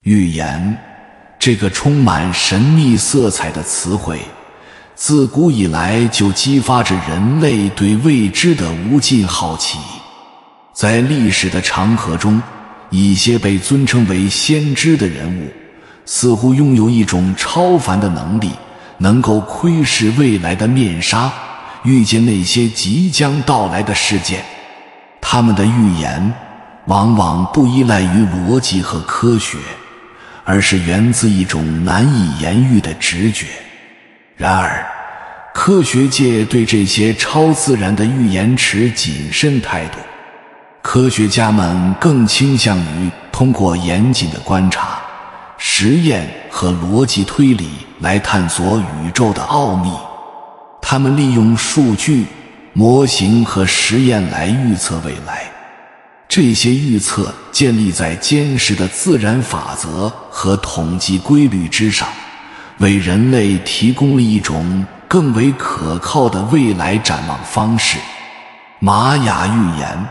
预言，这个充满神秘色彩的词汇，自古以来就激发着人类对未知的无尽好奇。在历史的长河中，一些被尊称为先知的人物，似乎拥有一种超凡的能力，能够窥视未来的面纱，预见那些即将到来的事件。他们的预言往往不依赖于逻辑和科学，而是源自一种难以言喻的直觉。然而，科学界对这些超自然的预言持谨慎态度。科学家们更倾向于通过严谨的观察、实验和逻辑推理来探索宇宙的奥秘。他们利用数据、模型和实验来预测未来。这些预测建立在坚实的自然法则和统计规律之上，为人类提供了一种更为可靠的未来展望方式。玛雅预言，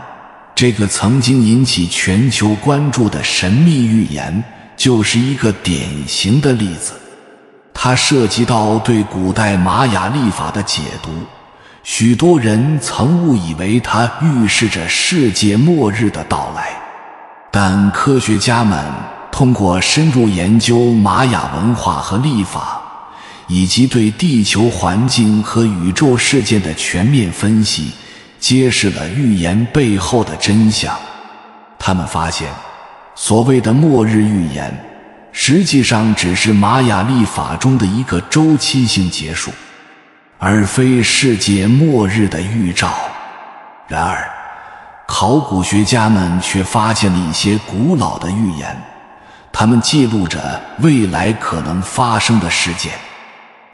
这个曾经引起全球关注的神秘预言，就是一个典型的例子。它涉及到对古代玛雅历法的解读，许多人曾误以为它预示着世界末日的到来，但科学家们通过深入研究玛雅文化和历法，以及对地球环境和宇宙事件的全面分析，揭示了预言背后的真相。他们发现，所谓的末日预言，实际上只是玛雅历法中的一个周期性结束，而非世界末日的预兆。然而，考古学家们却发现了一些古老的预言，它们记录着未来可能发生的事件。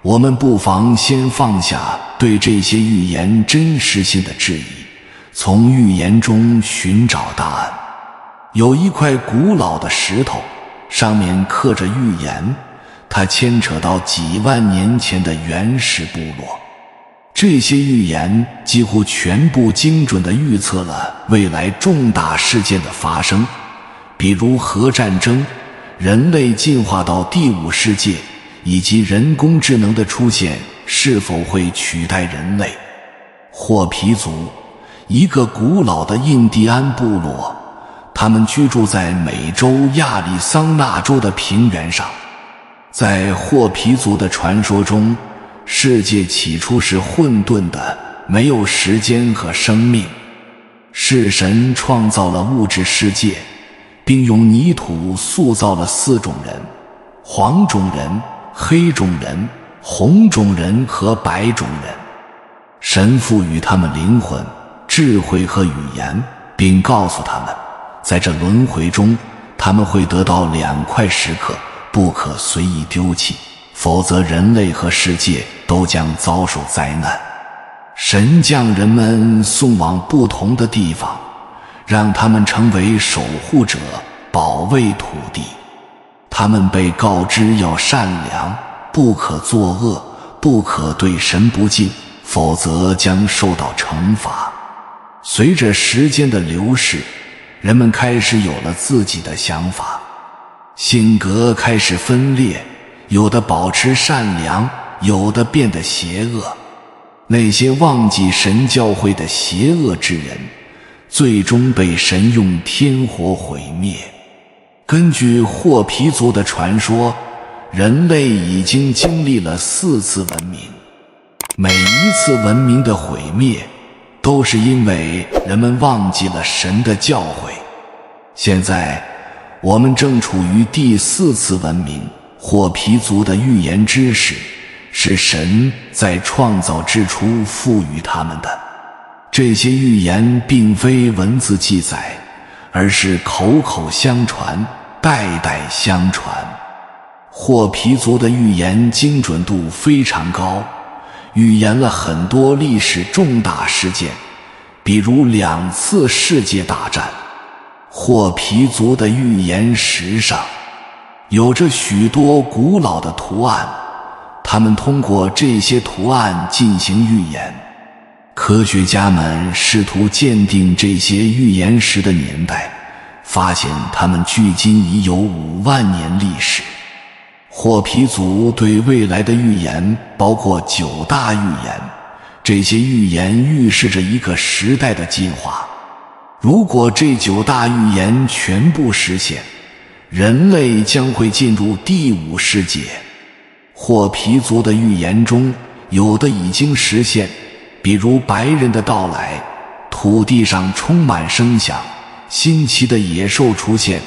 我们不妨先放下对这些预言真实性的质疑，从预言中寻找答案。有一块古老的石头，上面刻着预言，它牵扯到几万年前的原始部落。这些预言几乎全部精准地预测了未来重大事件的发生，比如核战争、人类进化到第五世界，以及人工智能的出现是否会取代人类。霍皮族，一个古老的印第安部落，他们居住在美洲亚利桑那州的平原上。在霍皮族的传说中，世界起初是混沌的，没有时间和生命。是神创造了物质世界，并用泥土塑造了4种人：黄种人、黑种人、红种人和白种人。神赋予他们灵魂、智慧和语言，并告诉他们，在这轮回中，他们会得到2块石刻，不可随意丢弃，否则人类和世界都将遭受灾难。神将人们送往不同的地方，让他们成为守护者，保卫土地。他们被告知要善良，不可作恶，不可对神不敬，否则将受到惩罚。随着时间的流逝，人们开始有了自己的想法，性格开始分裂，有的保持善良，有的变得邪恶。那些忘记神教诲的邪恶之人，最终被神用天火毁灭。根据霍皮族的传说，人类已经经历了4次文明，每一次文明的毁灭都是因为人们忘记了神的教诲。现在我们正处于第4次文明，霍皮族的预言知识是神在创造之初赋予他们的。这些预言并非文字记载，而是口口相传，代代相传。霍皮族的预言精准度非常高，预言了很多历史重大事件，比如2次世界大战。霍皮族的预言石上有着许多古老的图案，他们通过这些图案进行预言。科学家们试图鉴定这些预言石的年代，发现他们距今已有5万年历史。霍皮族对未来的预言包括9大预言，这些预言预示着一个时代的进化。如果这9大预言全部实现，人类将会进入第5世界。霍皮族的预言中，有的已经实现，比如白人的到来，土地上充满声响，新奇的野兽出现，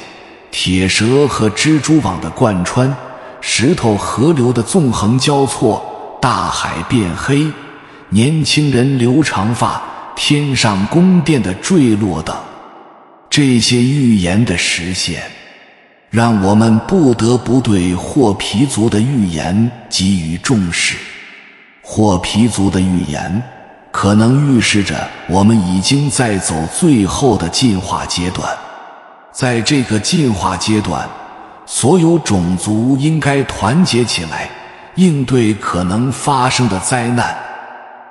铁蛇和蜘蛛网的贯穿，石头河流的纵横交错，大海变黑，年轻人留长发，天上宫殿的坠落等。这些预言的实现，让我们不得不对霍皮族的预言给予重视。霍皮族的预言可能预示着我们已经在走最后的进化阶段。在这个进化阶段，所有种族应该团结起来，应对可能发生的灾难。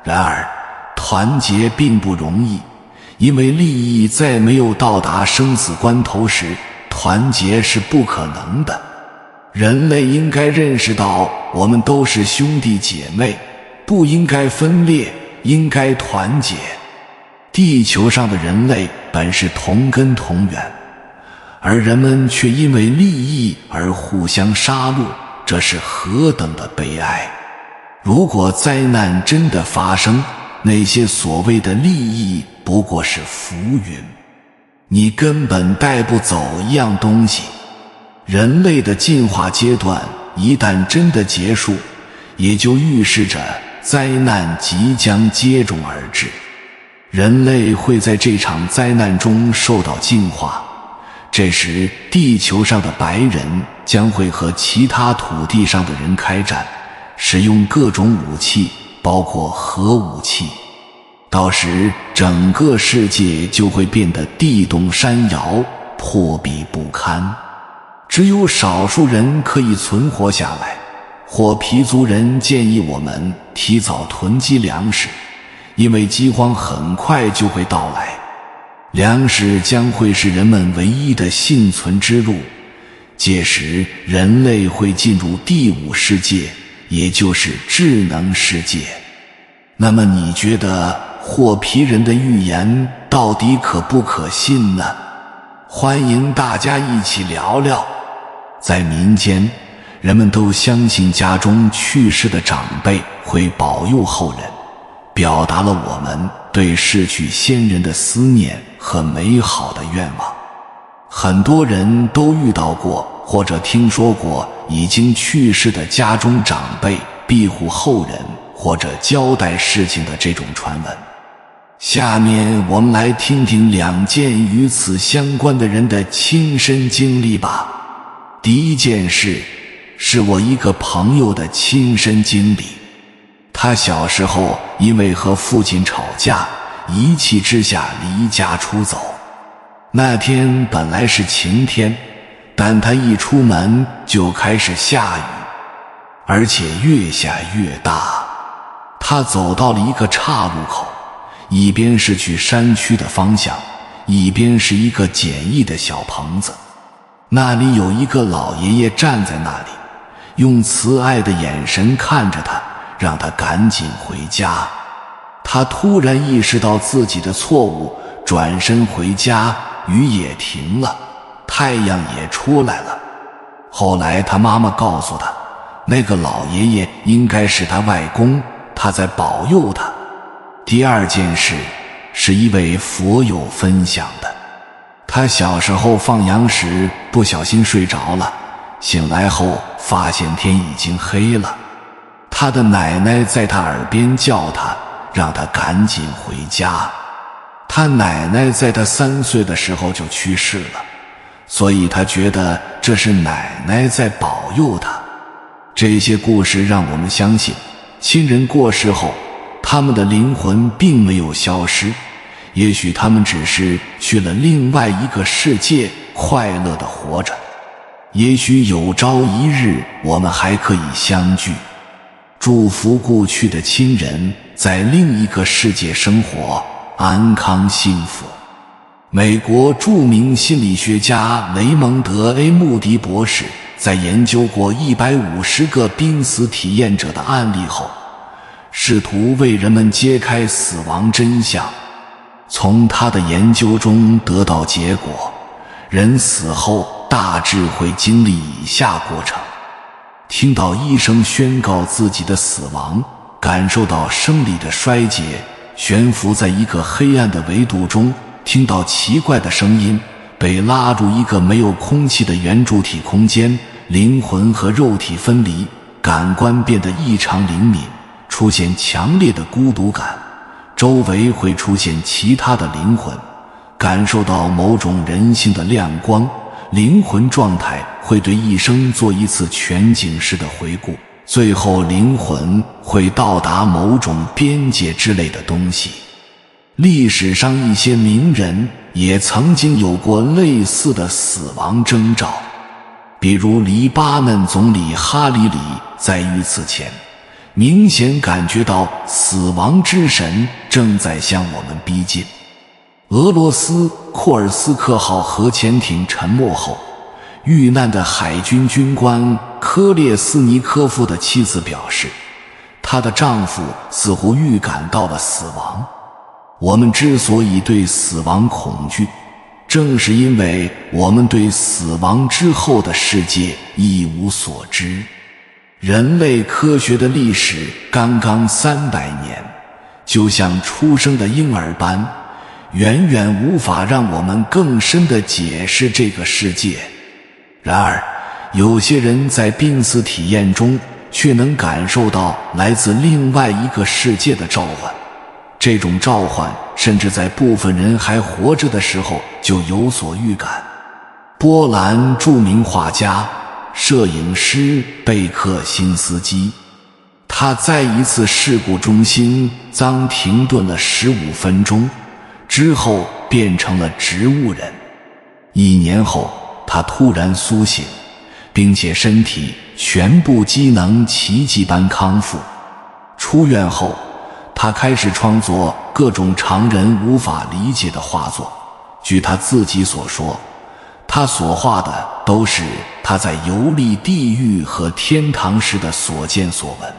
然而，团结并不容易，因为利益在没有到达生死关头时，团结是不可能的。人类应该认识到，我们都是兄弟姐妹，不应该分裂，应该团结。地球上的人类本是同根同源，而人们却因为利益而互相杀戮，这是何等的悲哀！如果灾难真的发生，那些所谓的利益不过是浮云，你根本带不走一样东西。人类的进化阶段一旦真的结束，也就预示着灾难即将接踵而至。人类会在这场灾难中受到净化，这时地球上的白人将会和其他土地上的人开战，使用各种武器，包括核武器。到时整个世界就会变得地动山摇，破壁不堪，只有少数人可以存活下来。霍皮族人建议我们提早囤积粮食，因为饥荒很快就会到来，粮食将会是人们唯一的幸存之路。届时人类会进入第5世界，也就是智能世界。那么你觉得霍皮人的预言到底可不可信呢？欢迎大家一起聊聊。在民间，人们都相信家中去世的长辈会保佑后人，表达了我们对逝去先人的思念和美好的愿望。很多人都遇到过或者听说过已经去世的家中长辈庇护后人或者交代事情的这种传闻。下面我们来听听2件与此相关的人的亲身经历吧。第一件事是我一个朋友的亲身经历。他小时候因为和父亲吵架，一气之下离家出走。那天本来是晴天，但他一出门就开始下雨，而且越下越大。他走到了一个岔路口，一边是去山区的方向，一边是一个简易的小棚子。那里有一个老爷爷站在那里，用慈爱的眼神看着他，让他赶紧回家。他突然意识到自己的错误，转身回家，雨也停了，太阳也出来了。后来他妈妈告诉他，那个老爷爷应该是他外公，他在保佑他。第二件事是一位佛友分享的。他小时候放羊时不小心睡着了，醒来后发现天已经黑了。他的奶奶在他耳边叫他，让他赶紧回家。他奶奶在他3岁的时候就去世了，所以他觉得这是奶奶在保佑他。这些故事让我们相信，亲人过世后，他们的灵魂并没有消失，也许他们只是去了另外一个世界，快乐地活着。也许有朝一日我们还可以相聚。祝福故去的亲人在另一个世界生活，安康幸福。美国著名心理学家雷蒙德 ·A. 穆迪博士在研究过150个濒死体验者的案例后，试图为人们揭开死亡真相。从他的研究中得到结果，人死后大致会经历以下过程：听到医生宣告自己的死亡，感受到生理的衰竭，悬浮在一个黑暗的维度中，听到奇怪的声音，被拉入一个没有空气的圆柱体空间，灵魂和肉体分离，感官变得异常灵敏，出现强烈的孤独感，周围会出现其他的灵魂，感受到某种人性的亮光，灵魂状态会对一生做一次全景式的回顾，最后灵魂会到达某种边界之类的东西。历史上一些名人也曾经有过类似的死亡征兆，比如黎巴嫩总理哈里里在遇刺前明显感觉到死亡之神正在向我们逼近。俄罗斯库尔斯克号核潜艇沉没后，遇难的海军军官科列斯尼科夫的妻子表示，她的丈夫似乎预感到了死亡。我们之所以对死亡恐惧，正是因为我们对死亡之后的世界一无所知。人类科学的历史刚刚300年，就像出生的婴儿般，远远无法让我们更深地解释这个世界。然而，有些人在濒死体验中却能感受到来自另外一个世界的召唤，这种召唤甚至在部分人还活着的时候就有所预感。波兰著名画家、摄影师贝克辛斯基，他在一次事故中心脏停顿了15分钟，之后变成了植物人。1年后，他突然苏醒，并且身体全部机能奇迹般康复。出院后，他开始创作各种常人无法理解的画作。据他自己所说，他所画的都是他在游历地狱和天堂时的所见所闻。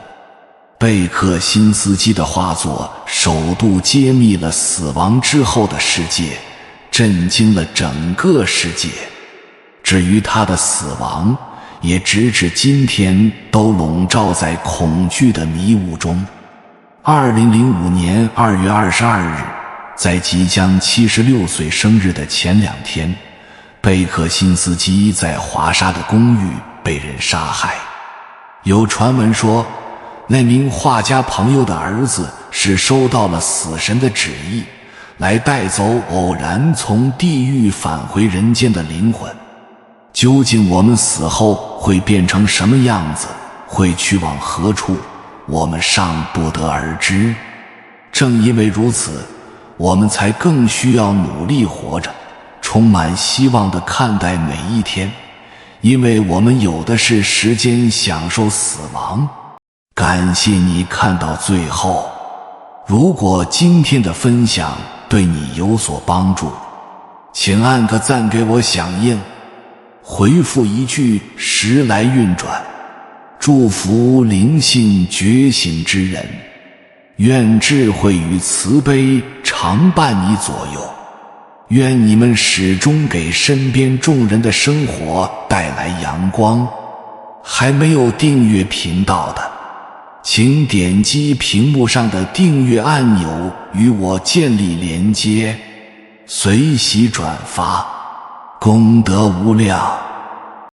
贝克辛斯基的画作首度揭秘了死亡之后的世界，震惊了整个世界。至于他的死亡，也直至今天都笼罩在恐惧的迷雾中。2005年2月22日，在即将76岁生日的前2天，贝克辛斯基在华沙的公寓被人杀害。有传闻说，那名画家朋友的儿子是收到了死神的旨意，来带走偶然从地狱返回人间的灵魂。究竟我们死后会变成什么样子，会去往何处，我们尚不得而知。正因为如此，我们才更需要努力活着，充满希望地看待每一天，因为我们有的是时间享受死亡。感谢你看到最后。如果今天的分享对你有所帮助，请按个赞给我响应，回复一句时来运转。祝福灵性觉醒之人，愿智慧与慈悲常伴你左右，愿你们始终给身边众人的生活带来阳光。还没有订阅频道的，请点击屏幕上的订阅按钮，与我建立连接，随喜转发，功德无量。